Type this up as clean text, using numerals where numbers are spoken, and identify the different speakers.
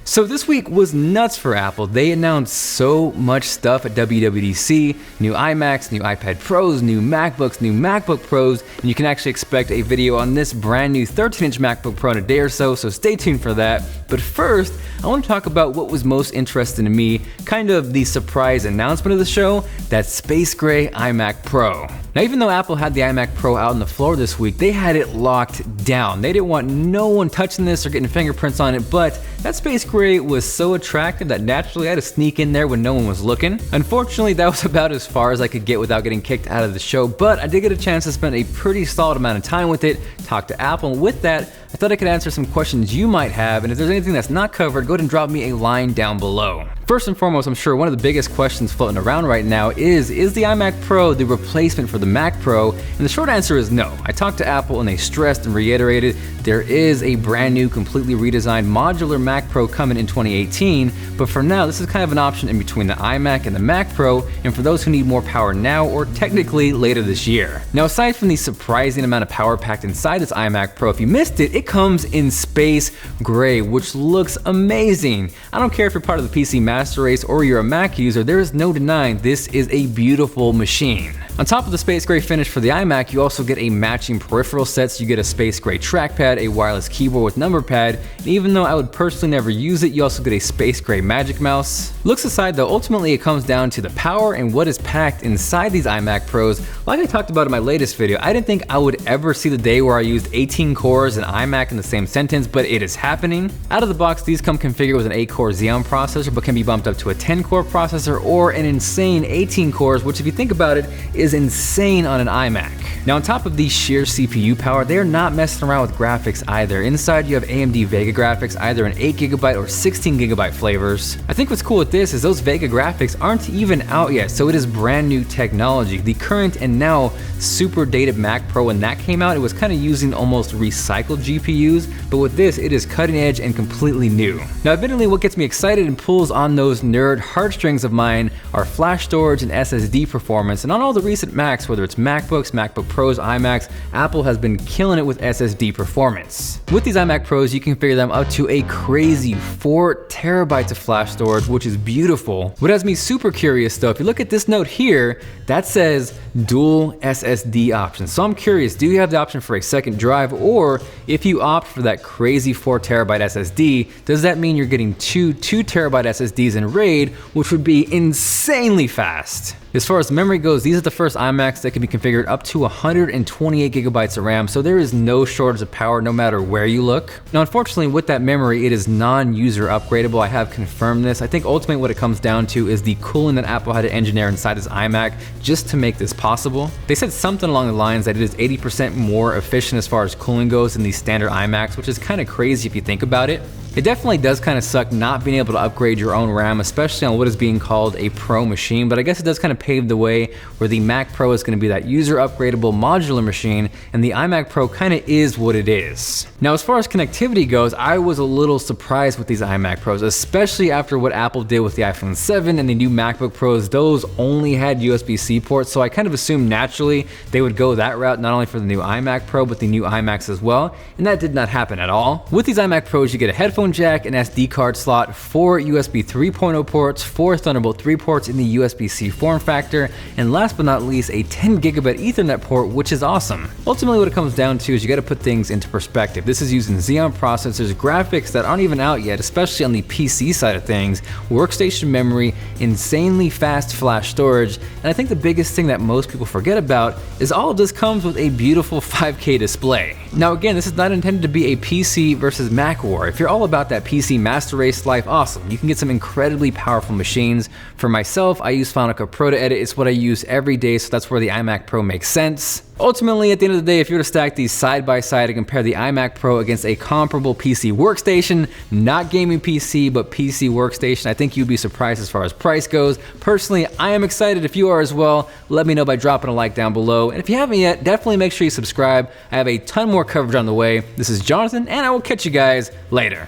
Speaker 1: So this week was nuts for Apple. They announced so much stuff at WWDC, new iMacs, new iPad Pros, new MacBooks, new MacBook Pros, and you can actually expect a video on this brand new 13-inch MacBook Pro in a day or so stay tuned for that. But first, I want to talk about what was most interesting to me, kind of the surprise announcement of the show, that space gray iMac Pro. Now, even though Apple had the iMac Pro out on the floor this week, they had it locked down. They didn't want no one touching this or getting fingerprints on it, but that space gray was so attractive that naturally I had to sneak in there when no one was looking. Unfortunately, that was about as far as I could get without getting kicked out of the show, but I did get a chance to spend a pretty solid amount of time with it, talk to Apple, and with that, I thought I could answer some questions you might have, and if there's anything that's not covered, go ahead and drop me a line down below. First and foremost, I'm sure one of the biggest questions floating around right now is the iMac Pro the replacement for the Mac Pro? And the short answer is no. I talked to Apple and they stressed and reiterated there is a brand new, completely redesigned modular Mac Pro coming in 2018, but for now, this is kind of an option in between the iMac and the Mac Pro, and for those who need more power now or technically later this year. Now, aside from the surprising amount of power packed inside this iMac Pro, if you missed it, it comes in space gray, which looks amazing. I don't care if you're part of the PC Master Race or you're a Mac user, there is no denying this is a beautiful machine. On top of the space gray finish for the iMac, you also get a matching peripheral set, so you get a space gray trackpad, a wireless keyboard with number pad, and even though I would personally never use it, you also get a space gray Magic Mouse. Looks aside though, ultimately it comes down to the power and what is packed inside these iMac Pros. Like I talked about in my latest video, I didn't think I would ever see the day where I used 18 cores and iMac in the same sentence, but it is happening. Out of the box, these come configured with an 8-core Xeon processor, but can be bumped up to a 10-core processor or an insane 18 cores, which if you think about it, is insane on an iMac. Now, on top of the sheer CPU power, they are not messing around with graphics either. Inside, you have AMD Vega graphics, either in 8GB or 16GB flavors. I think what's cool with this is those Vega graphics aren't even out yet, so it is brand new technology. The current and now super dated Mac Pro, when that came out, it was kind of using almost recycled GPUs, but with this, it is cutting edge and completely new. Now, admittedly, what gets me excited and pulls on those nerd heartstrings of mine are flash storage and SSD performance, and on all the recent Macs, whether it's MacBooks, MacBook Pros, iMacs, Apple has been killing it with SSD performance. With these iMac Pros, you can configure them up to a crazy 4 terabytes of flash storage, which is beautiful. What has me super curious though, if you look at this note here, that says dual SSD options. So I'm curious, do you have the option for a second drive, or if you opt for that crazy 4 terabyte SSD, does that mean you're getting two 2 terabyte SSDs in RAID, which would be insanely fast? As far as memory goes, these are the first iMacs that can be configured up to 128 gigabytes of RAM, so there is no shortage of power no matter where you look. Now, unfortunately, with that memory, it is non-user upgradable. I have confirmed this. I think ultimately what it comes down to is the cooling that Apple had to engineer inside this iMac just to make this possible. They said something along the lines that it is 80% more efficient as far as cooling goes than the standard iMacs, which is kind of crazy if you think about it. It definitely does kind of suck not being able to upgrade your own RAM, especially on what is being called a Pro machine, but I guess it does kind of pave the way where the Mac Pro is going to be that user upgradable modular machine, and the iMac Pro kind of is what it is. Now, as far as connectivity goes, I was a little surprised with these iMac Pros, especially after what Apple did with the iPhone 7 and the new MacBook Pros. Those only had USB-C ports, so I kind of assumed naturally they would go that route, not only for the new iMac Pro, but the new iMacs as well, and that did not happen at all. With these iMac Pros, you get a headphone jack, an SD card slot, 4 USB 3.0 ports, 4 Thunderbolt 3 ports in the USB-C form factor, and last but not least, a 10 gigabit Ethernet port, which is awesome. Ultimately, what it comes down to is you got to put things into perspective. This is using Xeon processors, graphics that aren't even out yet, especially on the PC side of things, workstation memory, insanely fast flash storage, and I think the biggest thing that most people forget about is all of this comes with a beautiful 5K display. Now again, this is not intended to be a PC versus Mac war. If you're all about that PC Master Race life, awesome. You can get some incredibly powerful machines. For myself, I use Final Cut Pro to edit. It's what I use every day, so that's where the iMac Pro makes sense. Ultimately, at the end of the day, if you were to stack these side by side and compare the iMac Pro against a comparable PC workstation, not gaming PC, but PC workstation, I think you'd be surprised as far as price goes. Personally, I am excited. If you are as well, let me know by dropping a like down below. And if you haven't yet, definitely make sure you subscribe. I have a ton more coverage on the way. This is Jonathan, and I will catch you guys later.